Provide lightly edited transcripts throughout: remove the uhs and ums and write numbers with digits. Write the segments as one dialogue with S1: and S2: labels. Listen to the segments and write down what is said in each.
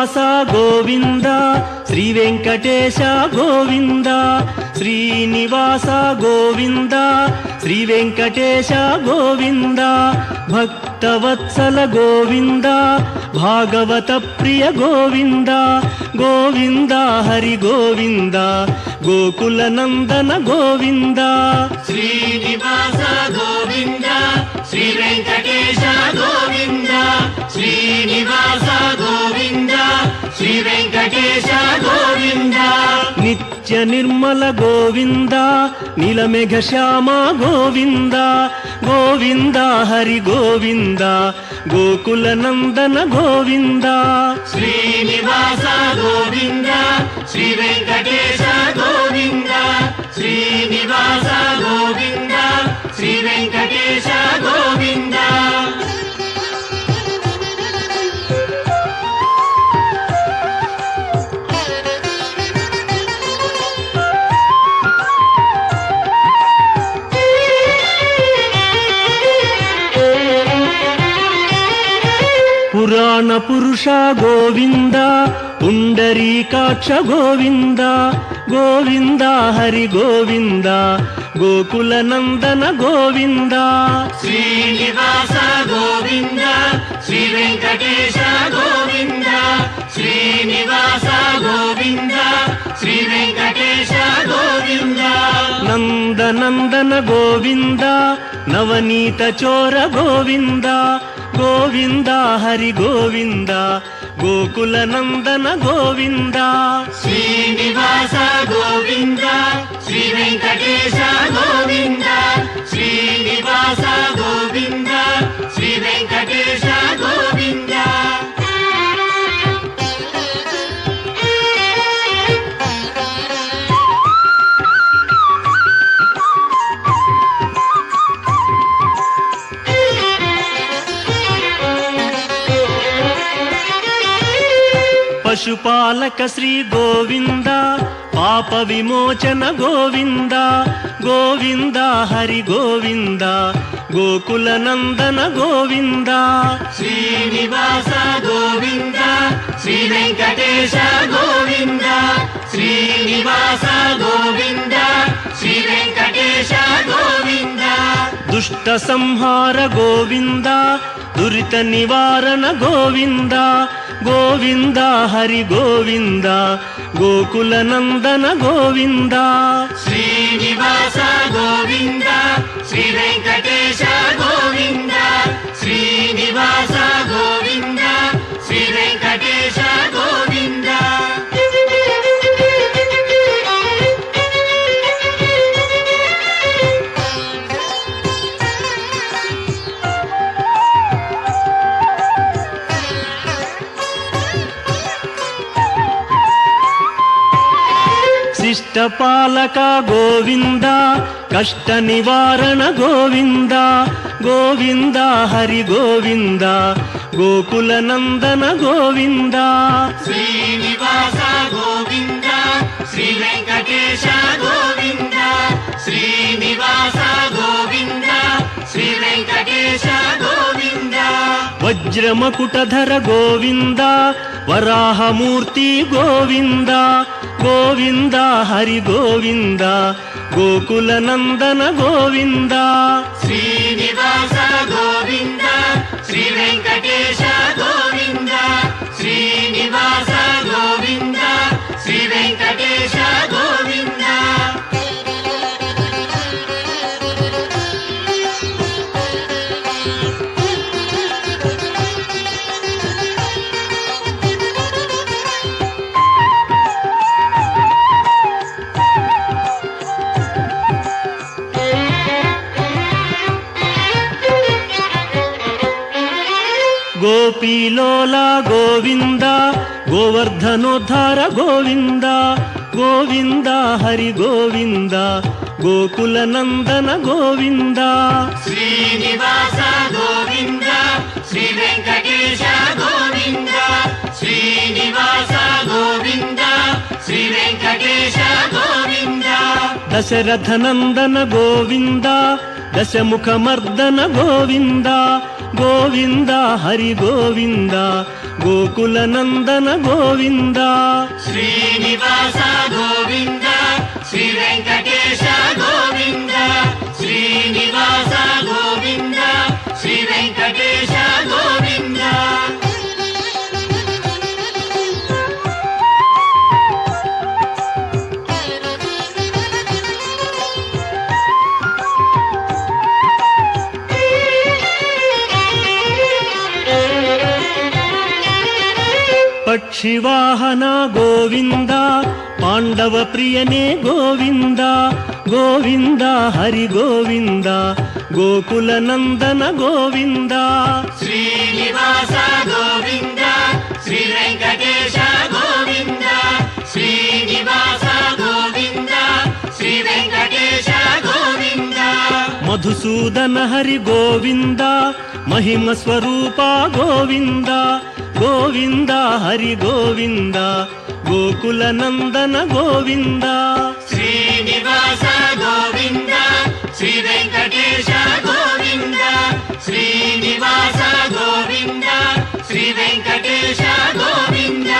S1: శ్రీనివాస గోవింద శ్రీ వెంకటేశ గోవింద శ్రీనివాస గోవింద శ్రీ వెంకటేశ గోవింద భక్తవత్సల గోవింద భాగవత ప్రియ గోవింద గోవింద హరి గోవింద గోకుల నందన గోవింద
S2: శ్రీనివాస గోవింద శ్రీ వెంకటేశ గోవింద శ్రీనివాస గోవింద శ్రీ వెంకటేశ గోవింద
S1: నిత్య నిర్మల గోవింద నీలమేఘ శ్యామ గోవింద గోవింద హరి గోవింద గోకుల నందన గోవింద
S2: శ్రీనివాస గోవింద శ్రీ వెంకటేశ గోవింద శ్రీనివాస గోవింద శ్రీ వెంకటేశ గోవింద
S1: పురాణ పురుష గోవింద పుండరీకాక్ష గోవింద గోవింద హరి గోవింద గోకుల నందన గోవింద
S2: శ్రీనివాస గోవింద శ్రీ వెంకటేశ గోవింద శ్రీనివాస గోవింద శ్రీ వెంకటేశ గోవింద
S1: నందనందన గోవింద నవనీత చోర గోవింద గోవింద హరి గోవింద గోకుల నందన గోవింద
S2: శ్రీనివాస గోవింద శ్రీ వెంకటేశ గోవింద శ్రీనివాస గోవింద శ్రీ వెంకటేశ గోవింద
S1: పశుపాలక శ్రీ గోవింద పాప విమోచన గోవింద గోవింద హరి గోవింద గోకుల నందన గోవింద
S2: శ్రీనివాస గోవింద శ్రీ వెంకటేశ గోవింద శ్రీనివాస గోవింద శ్రీ వెంకటేశ గోవింద
S1: దుష్ట సంహార గోవింద దురిత నివారణ గోవింద గోవింద హరి గోవింద గోకుల నందన గోవింద
S2: శ్రీనివాస గోవింద శ్రీ వెంకటేశ గోవింద శ్రీనివాస గోవింద శ్రీ వెంకటేశ గోవింద
S1: శిష్టపాలక గోవింద కష్ట నివారణ గోవింద గోవింద హరి గోవింద గోకుల నందన గోవింద
S2: శ్రీనివాస గోవింద శ్రీ వెంకటేశ గోవింద శ్రీనివాస గోవింద శ్రీ వెంకటేశ గోవింద
S1: వజ్రమకుటధర గోవింద వరాహమూర్తి గోవింద గోవింద హరి గోవింద గోకుల నందన గోవింద
S2: శ్రీనివాస గోవింద శ్రీ వెంకటేశ గోవింద శ్రీనివాస గోవింద శ్రీ వెంకటేశ గోవింద
S1: గోపీలోల గోవింద గోవర్ధనోద్ధార గోవింద గోవింద హరి గోవింద గోకుల నందన గోవింద
S2: శ్రీనివాస గోవింద శ్రీ వెంకటేశ గోవింద శ్రీనివాస గోవింద శ్రీ వెంకటేశ గోవింద
S1: దశరథ నందన గోవింద దశముఖ మర్దన గోవింద గోవింద హరి గోవింద ಗೋಕುಲನಂದನ ಗೋವಿಂದ
S2: ಶ್ರೀನಿವಾಸ ಗೋವಿಂದ ಶ್ರೀ ವೆಂಕಟೇಶ ಗೋವಿಂದ ಶ್ರೀನಿವಾಸ ಗೋವಿಂದ ಶ್ರೀ ವೆಂಕಟೇಶ ಗೋವಿಂದ
S1: ಪಕ್ಷಿವಾಹನ ಗೋವಿಂದ ಪಾಂಡವ ಪ್ರಿಯನೇ ಗೋವಿಂದ ಗೋವಿಂದ ಹರಿ ಗೋವಿಂದ ಗೋಕುಲನಂದನ ಗೋವಿಂದ
S2: ಶ್ರೀನಿವಾಸ ಗೋವಿಂದ ಶ್ರೀ ವೆಂಕಟೇಶ ಗೋವಿಂದ ಶ್ರೀನಿವಾಸ ಗೋವಿಂದ ಶ್ರೀ ವೆಂಕಟೇಶ ಗೋವಿಂದ
S1: ಮಧುಸೂದನ ಹರಿ ಗೋವಿಂದ ಮಹಿಮ ಸ್ವರೂಪ ಗೋವಿಂದ ಗೋವಿಂದ ಹರಿ ಗೋವಿಂದ ಗೋಕುಲನಂದನ ಗೋವಿಂದ
S2: ಶ್ರೀನಿವಾಸ ಗೋವಿಂದ ಶ್ರೀ ವೆಂಕಟೇಶ ಗೋವಿಂದ ಶ್ರೀನಿವಾಸ ಗೋವಿಂದ ಶ್ರೀ ವೆಂಕಟೇಶ ಗೋವಿಂದ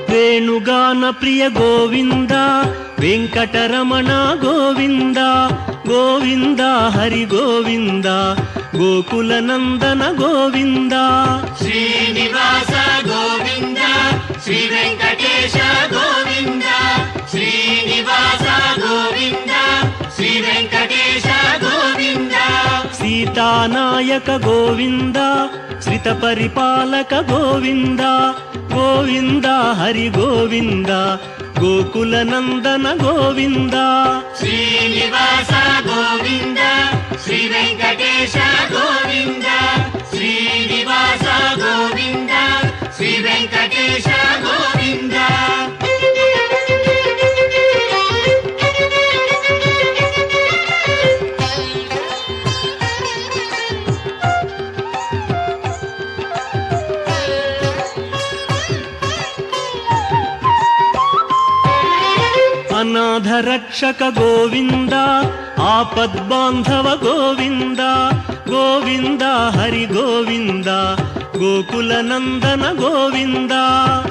S1: ವೇಣುಗಾನ ಪ್ರಿಯ ಗೋವಿಂದ ವೆಂಕಟರಮಣ ಗೋವಿಂದ ಗೋವಿಂದ ಹರಿ ಗೋವಿಂದ ಗೋಕುಲನಂದನ ಗೋವಿಂದ
S2: ಶ್ರೀನಿವಾಸ ಗೋವಿಂದ ಶ್ರೀ ವೆಂಕಟೇಶ ಗೋವಿಂದ ಶ್ರೀನಿವಾಸ ಗೋವಿಂದ ಶ್ರೀ ವೆಂಕಟೇಶ ಗೋವಿಂದ
S1: ಸೀತಾನಾಯಕ ಗೋವಿಂದ ಶ್ರಿತ ಪರಿಪಾಲಕ ಗೋವಿಂದ ಗೋವಿಂದ ಹರಿ ಗೋವಿಂದ ಗೋಕುಲನಂದನ ಗೋವಿಂದ
S2: ಶ್ರೀನಿವಾಸ ಗೋವಿಂದ ಶ್ರೀ ವೆಂಕಟೇಶ ಗೋವಿಂದ ಶ್ರೀನಿವಾಸ ಗೋವಿಂದ ಶ್ರೀ ವೆಂಕಟೇಶ ಗೋವಿಂದ
S1: ಅನಾಥ ರಕ್ಷಕ ಗೋವಿಂದ ಆಪದ್ಬಾಂಧವ ಗೋವಿಂದ ಗೋವಿಂದ ಹರಿ ಗೋವಿಂದ ಗೋಕುಲನಂದನ ಗೋವಿಂದ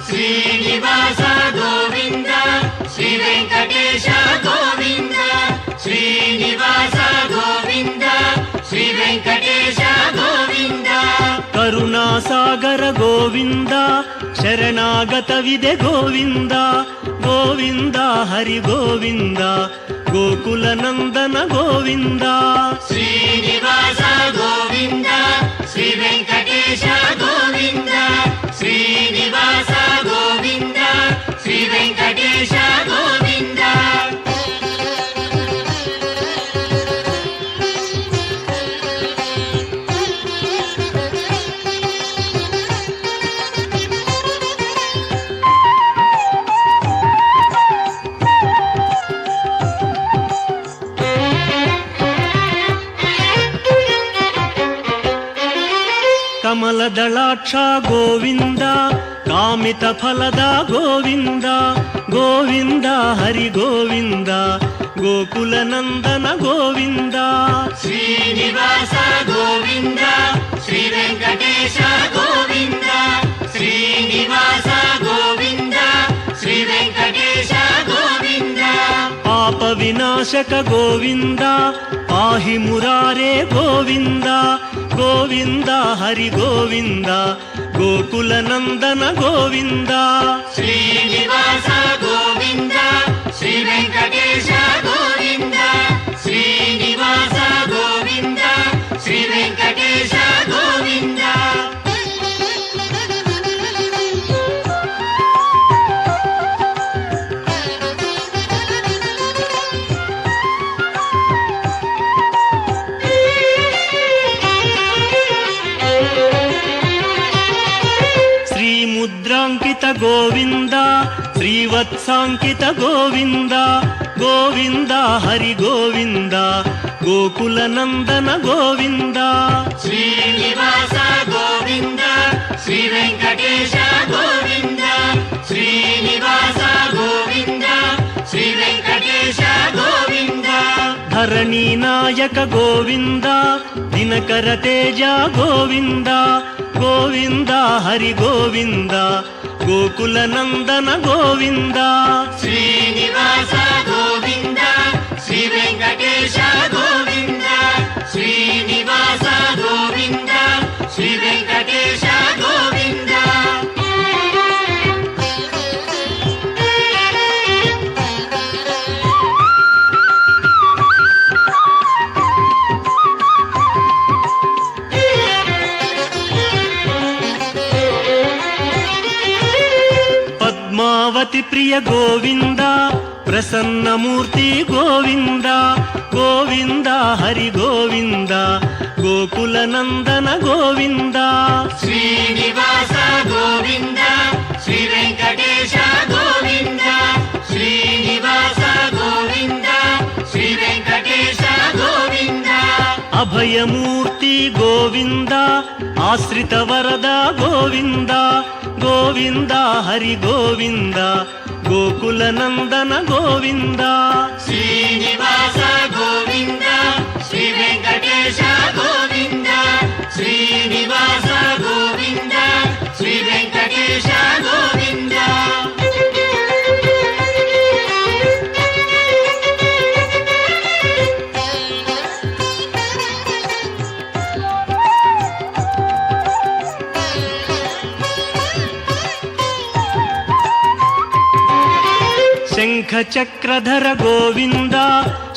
S2: ಶ್ರೀನಿವಾಸ ಗೋವಿಂದ ಶ್ರೀ ವೆಂಕಟೇಶ ಗೋವಿಂದ ಶ್ರೀನಿವಾಸ ಗೋವಿಂದ ಶ್ರೀ ವೆಂಕಟೇಶ ಗೋವಿಂದ
S1: ಕರುಣಾಸಾಗರ ಗೋವಿಂದ ಶರಣಾಗತವಿದೆ ಗೋವಿಂದ ಗೋವಿಂದ ಹರಿ ಗೋವಿಂದ ಗೋಕುಲನಂದನ ಗೋವಿಂದ
S2: ಶ್ರೀನಿವಾಸ ಗೋವಿಂದ ಶ್ರೀ ವೆಂಕಟೇಶ ಗೋವಿಂದ ಶ್ರೀನಿವಾಸ ಗೋವಿಂದ ಶ್ರೀ ವೆಂಕಟೇಶ ಗೋವಿಂದ
S1: ಕಮಲದಳಾಕ್ಷ ಗೋವಿಂದ ಕಾಮಿತ ಫಲದ ಗೋವಿಂದ ಗೋವಿಂದ ಹರಿ ಗೋವಿಂದ ಗೋಕುಲನಂದನ ಗೋವಿಂದ
S2: ಶ್ರೀನಿವಾಸ ಗೋವಿಂದ ಶ್ರೀ ವೆಂಕಟೇಶ ಗೋವಿಂದ ಶ್ರೀನಿವಾಸ ಗೋವಿಂದ ಶ್ರೀ ವೆಂಕಟೇಶ ಗೋವಿಂದ
S1: ಪಾಪ ವಿನಾಶಕ ಗೋವಿಂದ ಪಾಹಿ ಮುರಾರೇ ಗೋವಿಂದ ಗೋವಿಂದ ಹರಿ ಗೋವಿಂದ ಗೋಕುಲನಂದನ ಗೋವಿಂದ
S2: ಶ್ರೀನಿವಾಸ ಗೋವಿಂದ ಶ್ರೀ ವೆಂಕಟೇಶ ಗೋವಿಂದ ಶ್ರೀನಿವಾಸ ಗೋವಿಂದ ಶ್ರೀ ವೆಂಕಟೇಶ ಗೋವಿಂದ
S1: ಮುದ್ರಾಂಕಿತ ಗೋವಿಂದ ಶ್ರೀವತ್ಸಾಂಕಿತ ಗೋವಿಂದ ಗೋವಿಂದ ಹರಿ ಗೋವಿಂದ ಗೋಕುಲನಂದನ ಗೋವಿಂದ
S2: ಶ್ರೀನಿವಾಸ ಗೋವಿಂದ శ్రీ వెంకటేశ గోవింద శ్రీనివాస గోవింద శ్రీ వెంకటేశ గోవింద
S1: ధరణీ నాయక గోవింద దినకర తేజ గోవింద గోవింద హరి గోవింద గోకుల నందన గోవింద
S2: శ్రీనివాస గోవింద శ్రీ వెంకటేశ గోవింద శ్రీనివాస గోవింద శ్రీ వెంకటేశ గోవింద
S1: పద్మావతి ప్రియ గోవింద ప్రసన్నమూర్తి గోవింద గోవింద హరి గోవింద గోకుల నందన గోవింద
S2: శ్రీనివాస గోవింద శ్రీ వెంకటేశ గోవింద శ్రీనివాస గోవింద శ్రీ వెంకటేశ గోవింద
S1: అభయమూర్తి గోవింద ఆశ్రిత వరద గోవింద గోవింద హరి గోవింద గోకుల నందన గోవింద
S2: శ్రీనివాస గోవింద శ్రీ వెంకటేశ గోవింద శ్రీనివాస గోవింద శ్రీ వెంకటేశ గోవింద
S1: శంఖ చక్రధర గోవింద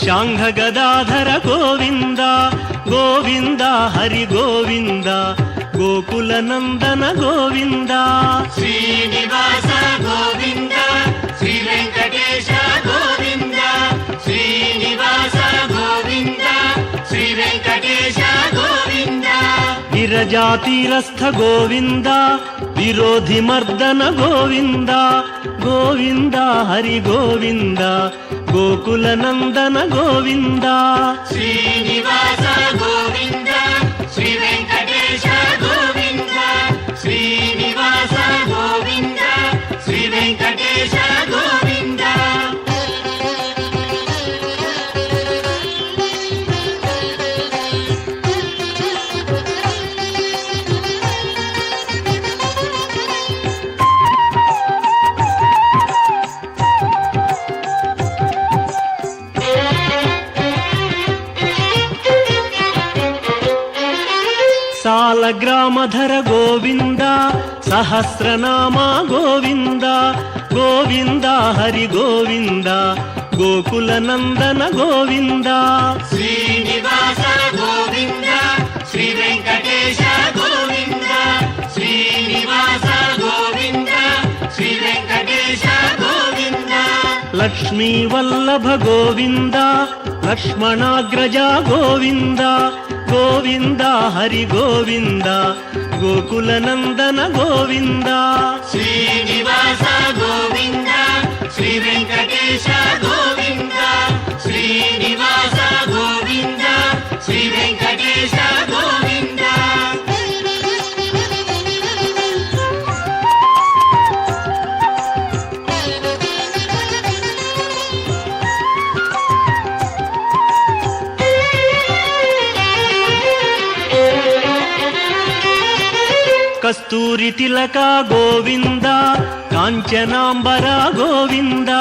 S1: శాంఘ గదాధర గోవింద గోవింద హరి గోవింద గోకుల నందన గోవింద
S2: శ్రీనివాస గోవింద శ్రీ వెంకటేశ గోవింద శ్రీనివాస గోవింద శ్రీ వెంకటేశ గోవింద
S1: విరజాతీరస్థ గోవింద విరోధి మర్దన గోవింద గోవింద హరి గోవింద గోకుల నందన గోవింద
S2: శ్రీనివాస గోవింద శ్రీ వెంకటేశ గోవింద శ్రీనివాస గోవింద శ్రీ వెంకటేశ గోవింద
S1: సాలగ్రామధర గోవింద సహస్రనామ గోవింద గోవింద హరి గోవింద గోకుల నందన గోవింద
S2: శ్రీనివాస గోవింద శ్రీ వెంకటేశ గోవింద శ్రీనివాస గోవింద శ్రీ వెంకటేశ గోవింద
S1: లక్ష్మీ వల్లభ గోవింద లక్ష్మణాగ్రజ గోవింద గోవింద హరి గోవింద గోకుల నందన గోవింద
S2: శ్రీనివాస గోవింద శ్రీ వెంకటేశ గోవింద శ్రీనివాస గోవింద శ్రీ వెంకటేశ గోవింద
S1: కస్తూరి తిలక గోవింద కాంచనాంబర గోవింద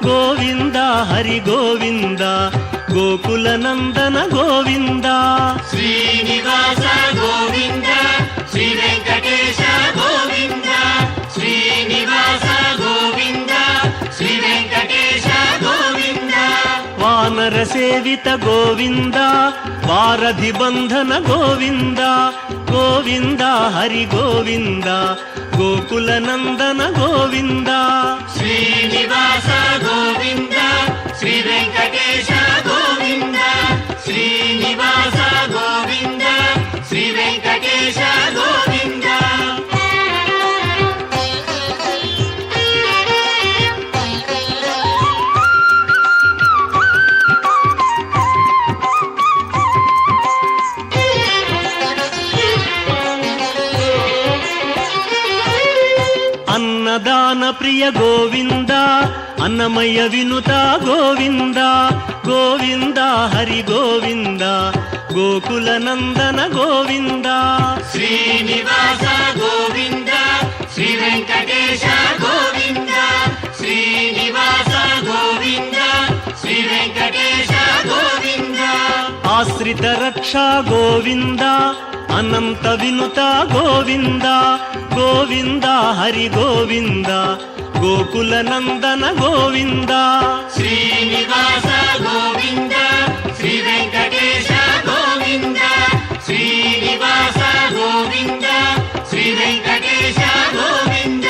S1: గోవింద హరి గోవింద గోకుల నందన గోవింద
S2: శ్రీనివాస గోవింద శ్రీ వెంకటేశ గోవింద శ్రీనివాస గోవింద శ్రీ వెంకటేశ గోవింద
S1: వానర సేవిత గోవింద వారధి బంధన గోవింద గోవింద హరి గోవింద గోకుల నందన గోవింద
S2: శ్రీనివాస గోవింద శ్రీ వెంకటేశ గోవింద శ్రీనివాస గోవింద శ్రీ వెంకటేశ గోవింద
S1: ప్రియ గోవింద అన్నమయ్య వినుత గోవింద గోవింద హరి గోవింద గోకుల నందన గోవింద
S2: శ్రీనివాస గోవింద శ్రీ వెంకటేశ గోవింద శ్రీనివాస గోవింద శ్రీ వెంకటేశ గోవింద
S1: ఆశ్రిత రక్షా గోవింద అనంత వినుత గోవింద గోవింద హరి గోవింద గోకుల నందన గోవింద
S2: శ్రీనివాస గోవింద శ్రీ వెంకటేశ గోవింద శ్రీనివాస గోవింద శ్రీ వెంకటేశ గోవింద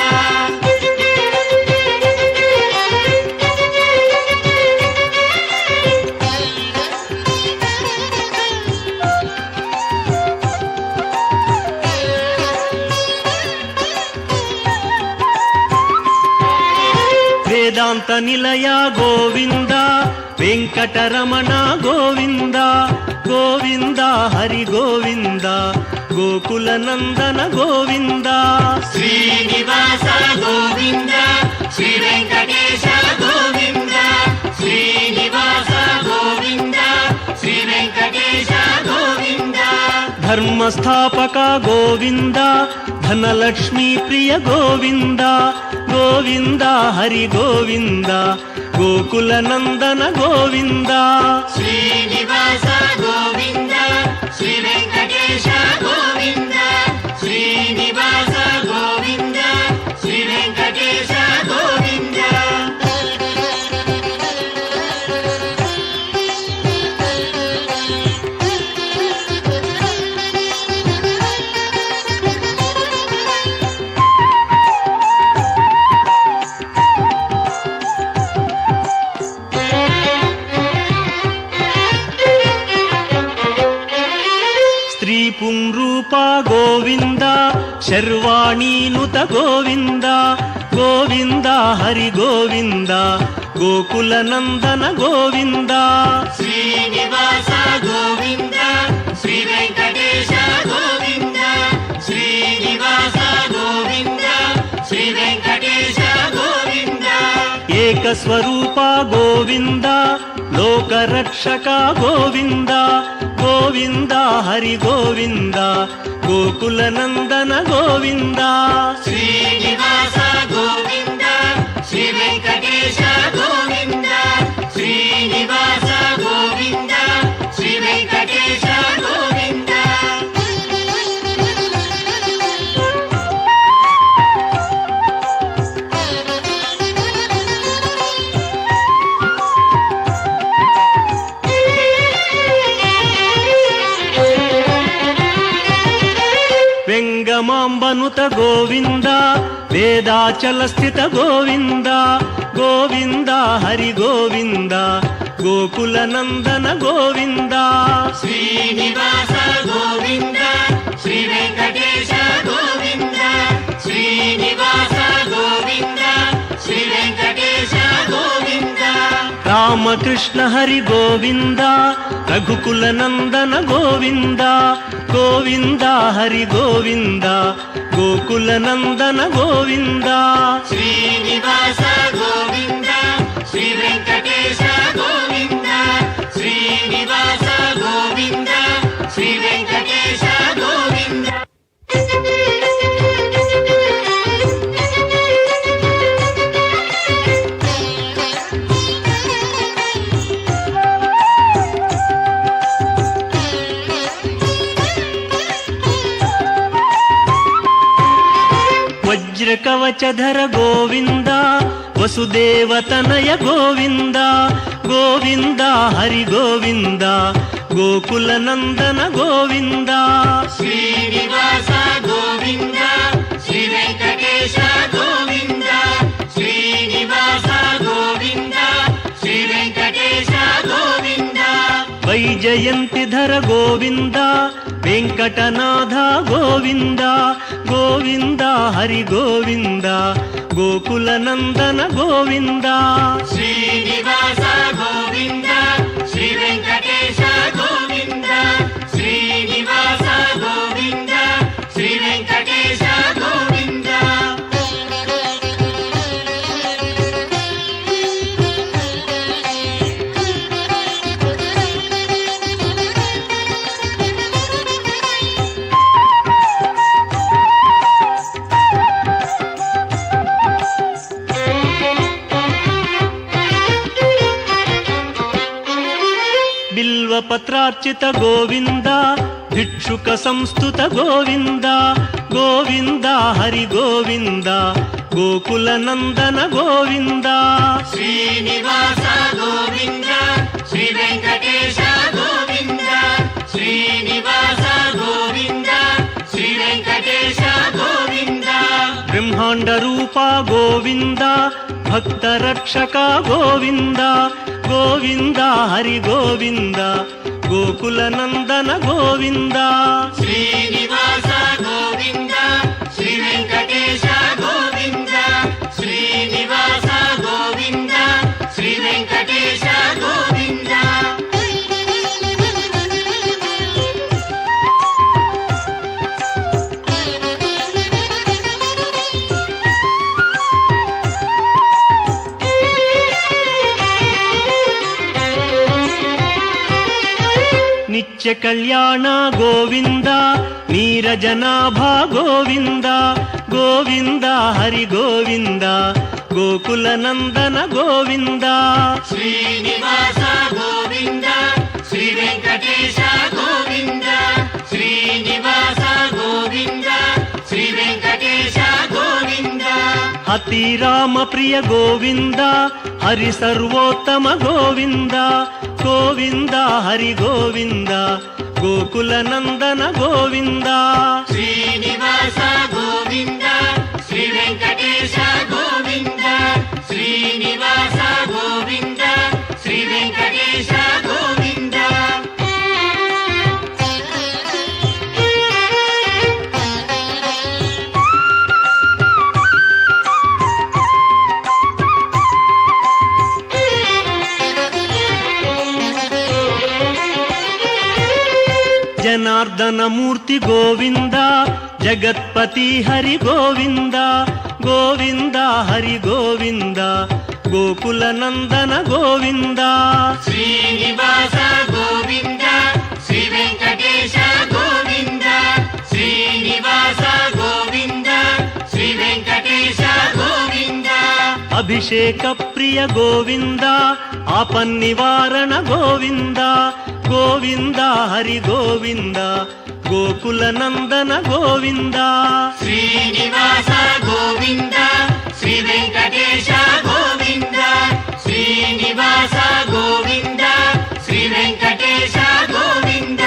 S1: వేదాంత నిలయ గోవింద వెంకటరమణ గోవింద గోవింద హరి గోవింద గోకుల నందన గోవింద
S2: శ్రీనివాస గోవింద శ్రీ వెంకటేశ గోవింద శ్రీనివాస గోవింద శ్రీ వెంకటేశ గోవింద
S1: ధర్మస్థాపక గోవింద ధనలక్ష్మీ ప్రియ గోవింద గోవింద హరి గోవింద గోకుల నందన గోవింద
S2: శ్రీనివాస గోవింద శ్రీ వెంకటేశ గోవింద శ్రీనివాస గోవింద శ్రీ వెంకటేశ గోవింద
S1: స్త్రీ పుంరూప గోవింద శర్వాణీనుత గోవింద గోవింద హరి గోవింద గోకుల నందన గోవింద
S2: శ్రీనివాస గోవింద శ్రీ వెంకటేశ గోవింద శ్రీనివాస గోవింద శ్రీ వెంకటేశ గోవింద
S1: ఏకస్వరూప గోవింద లోకరక్షక గోవింద గోవింద హరి గోవింద గోకుల నందన గోవింద
S2: శ్రీనివాస గోవింద శ్రీ వెంకటేశ గోవింద శ్రీనివాస గోవింద శ్రీ వెంకటేశ గోవింద
S1: వెంగమాంబనుత గోవింద వేదాచల స్థిత గోవింద గోవింద హరి గోవింద గోకుల నందన గోవింద
S2: శ్రీనివాస గోవింద శ్రీ వెంకటేశ గోవింద శ్రీనివాస గోవింద శ్రీ వెంకటేశ గోవింద
S1: రామకృష్ణ హరి గోవింద రఘుకుల నందన గోవింద గోవింద హరి గోవింద గోకుల నందన గోవింద
S2: శ్రీనివాస గోవింద శ్రీ వెంకటేశ గోవింద శ్రీనివాస గోవింద శ్రీ వెంకటేశ గోవింద
S1: వజ్రకవచధర గోవింద వసుదేవతనయ గోవింద గోవింద హరి గోవింద గోకుల నందన గోవింద
S2: శ్రీనివాస గోవింద శ్రీ వెంకటేశ గోవింద శ్రీనివాస గోవింద శ్రీ వెంకటేశ గోవింద
S1: వైజయంతిధర గోవింద వెంకటనాథ గోవింద గోవింద హరి గోవింద గోకుల నందన గోవింద
S2: శ్రీనివాస గోవింద శ్రీ వెంకటేశ గోవింద శ్రీనివాస గోవింద శ్రీ వెంకటేశ గోవింద
S1: బిల్వపత్రార్చిత గోవింద భిక్షుక సంస్థుత గోవింద గోవింద హరి గోవింద గోకుల నందన గోవింద
S2: శ్రీనివాస గోవింద శ్రీ వెంకటేశ గోవింద శ్రీనివాస గోవింద శ్రీ వెంకటేశ గోవింద
S1: బ్రహ్మాండ రూప గోవింద భక్త రక్షక గోవింద గోవింద హరి గోవింద గోకుల నందన గోవింద
S2: శ్రీనివాస గోవింద శ్రీ వెంకటేశ గోవింద శ్రీనివాస గోవింద శ్రీ వెంకటేశ గోవింద
S1: నిత్య కళ్యాణ గోవింద నీరజనాభ గోవింద గోవింద హరి గోవింద గోకుల నందన గోవింద
S2: శ్రీనివాస గోవింద శ్రీ వెంకటేశ గోవింద శ్రీనివాస గోవింద శ్రీ వెంకటేశ గోవింద
S1: అతి రామ ప్రియ గోవింద హరి సర్వోత్తమ గోవింద గోవింద హరి గోవింద గోకుల నందన గోవింద
S2: శ్రీనివాస గోవింద శ్రీ వెంకటేశ గోవింద శ్రీనివాస గోవింద శ్రీ వెంకటేశ గోవింద
S1: జనార్దన మూర్తి గోవింద జగత్పతి హరి గోవింద గోవింద హరి గోవింద గోకుల నందన గోవింద
S2: శ్రీనివాస గోవింద శ్రీ వెంకటేశ గోవింద శ్రీనివాస గోవింద శ్రీ వెంకటేశ గోవింద
S1: అభిషేక ప్రియ గోవింద ఆపన్నివారణ గోవింద గోవింద హరి గోవింద గోకుల నందన గోవింద
S2: శ్రీనివాస గోవింద శ్రీ వెంకటేశ గోవింద శ్రీనివాస గోవింద శ్రీ వెంకటేశ గోవింద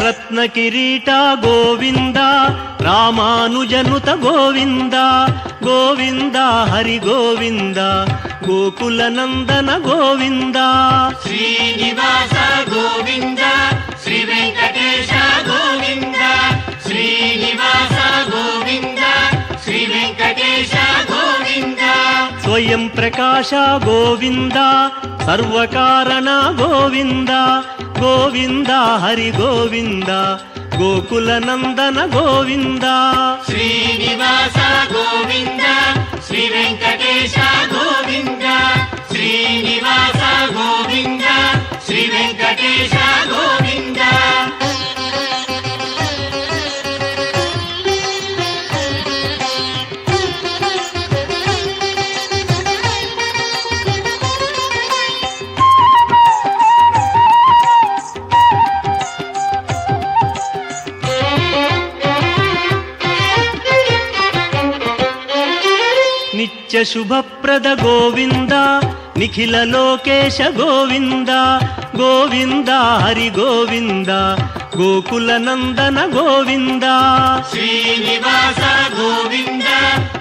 S1: రత్న కిరీట గోవింద రామానుజనుత గోవింద గోవింద హరి గోవింద గోకుల నందన గోవింద
S2: శ్రీనివాస గోవింద శ్రీ వెంకటేశ గోవింద శ్రీనివాస గోవింద శ్రీ వెంకటేశ గోవింద
S1: స్వయం ప్రకాశ గోవింద సర్వకారణ గోవింద గోవింద హరి గోవింద గోకుల నందన గోవింద
S2: శ్రీనివాస గోవింద శ్రీ వెంకటేశ గోవింద శ్రీనివాస గోవింద శ్రీ వెంకటేశ గోవింద
S1: నిత్య శుభప్రద గోవింద నిఖిల లోకేశ గోవింద గోవింద హరి గోవింద గోకుల నందన గోవింద
S2: శ్రీనివాస గోవింద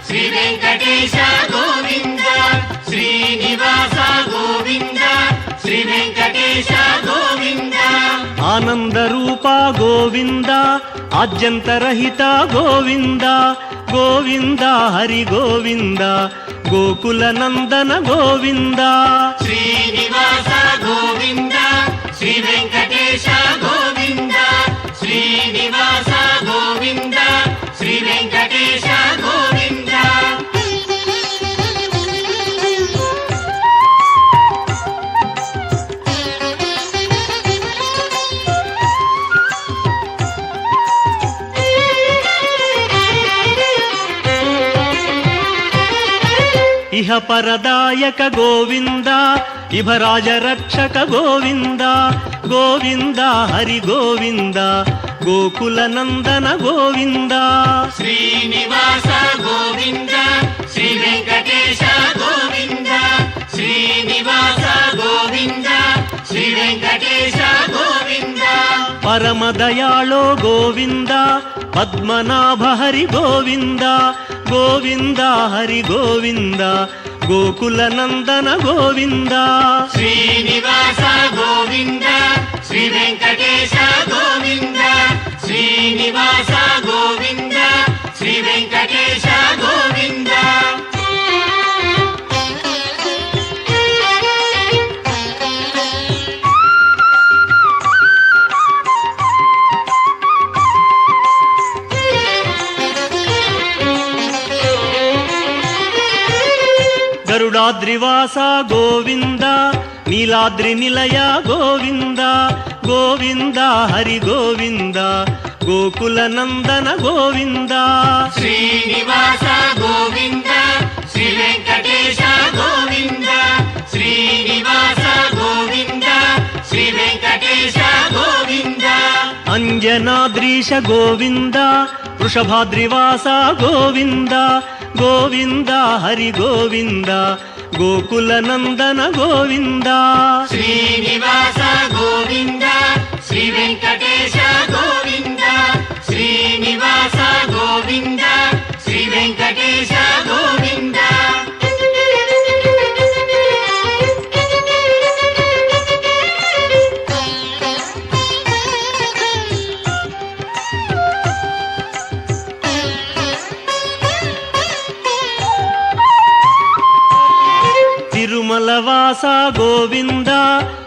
S2: శ్రీ వెంకటేశ గోవింద శ్రీనివాస గోవింద శ్రీ వెంకటేశ గోవింద
S1: ఆనంద రూప గోవింద ఆద్యంతరహిత గోవింద గోవింద హరి గోవింద గోకుల నందన గోవింద
S2: శ్రీనివాస గోవింద శ్రీ వెంకటేశ గోవింద శ్రీనివాస గోవింద శ్రీ వెంకటేశ గోవింద
S1: ఇహ పరదాయక గోవింద ఇభరాజ రక్షక గోవింద గోవింద హరి గోవింద గోకుల నందన గోవింద
S2: శ్రీనివాస గోవింద శ్రీ వెంకటేశ గోవింద శ్రీనివాస గోవింద శ్రీ వెంకటేశ గోవింద
S1: పరమదయాళో గోవింద పద్మనాభ హరి గోవింద గోవింద హరి గోవింద గోకుల నందన గోవింద
S2: శ్రీనివాస గోవింద శ్రీ వెంకటేశ గోవింద శ్రీనివాస గోవింద శ్రీ వెంకటేశ గోవింద
S1: గరుడాద్రివాస గోవింద నీలాద్రి నిలయ గోవింద గోవింద హరి గోవింద గోకుల నందన గోవింద
S2: శ్రీనివాస గోవింద శ్రీ వెంకటేశ గోవింద శ్రీనివాస గోవింద శ్రీ వెంకటేశ గోవింద
S1: అంజనాద్రీశ గోవింద వృషభాద్రివాస గోవింద గోవింద హరి గోవింద గోకుల నందన గోవింద
S2: శ్రీనివాస గోవింద శ్రీ వెంకటేశ గోవింద శ్రీనివాస గోవింద శ్రీ వెంకటేశ గోవింద
S1: తిరుమలవాస గోవింద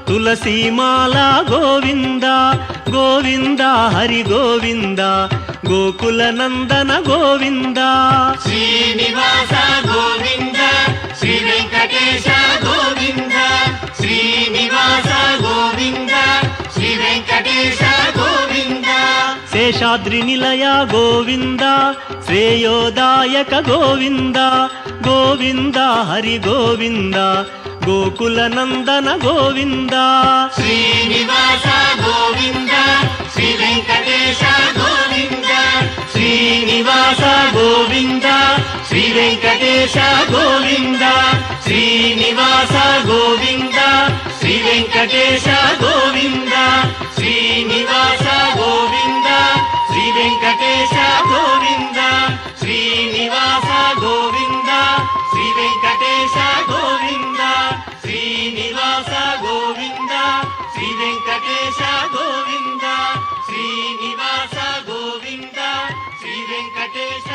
S1: తులసీమాల గోవింద గోవింద హరి గోవింద గోకుల నందన గోవింద
S2: శ్రీనివాస గోవింద శ్రీ వెంకటేశ గోవింద శ్రీనివాస గోవింద శ్రీ వెంకటేశ గోవింద
S1: శేషాద్రి నిలయ గోవింద శ్రేయోదాయక గోవింద గోవింద హరి గోవింద గోకుల నందన గోవింద
S2: శ్రీనివాస గోవింద శ్రీ వెంకటేశ గోవింద
S1: శ్రీనివాస గోవింద శ్రీ వెంకటేశ గోవింద శ్రీనివాస గోవింద శ్రీ వెంకటేశ గోవింద శ్రీనివాస గోవింద శ్రీ వెంకటేశ గోవింద శ్రీనివాస గోవింద శ్రీ వెంకటేశ గోవింద శ్రీనివాస గోవింద శ్రీ వెంకటేశ గోవింద శ్రీనివాస గోవింద శ్రీ వెంకటేశ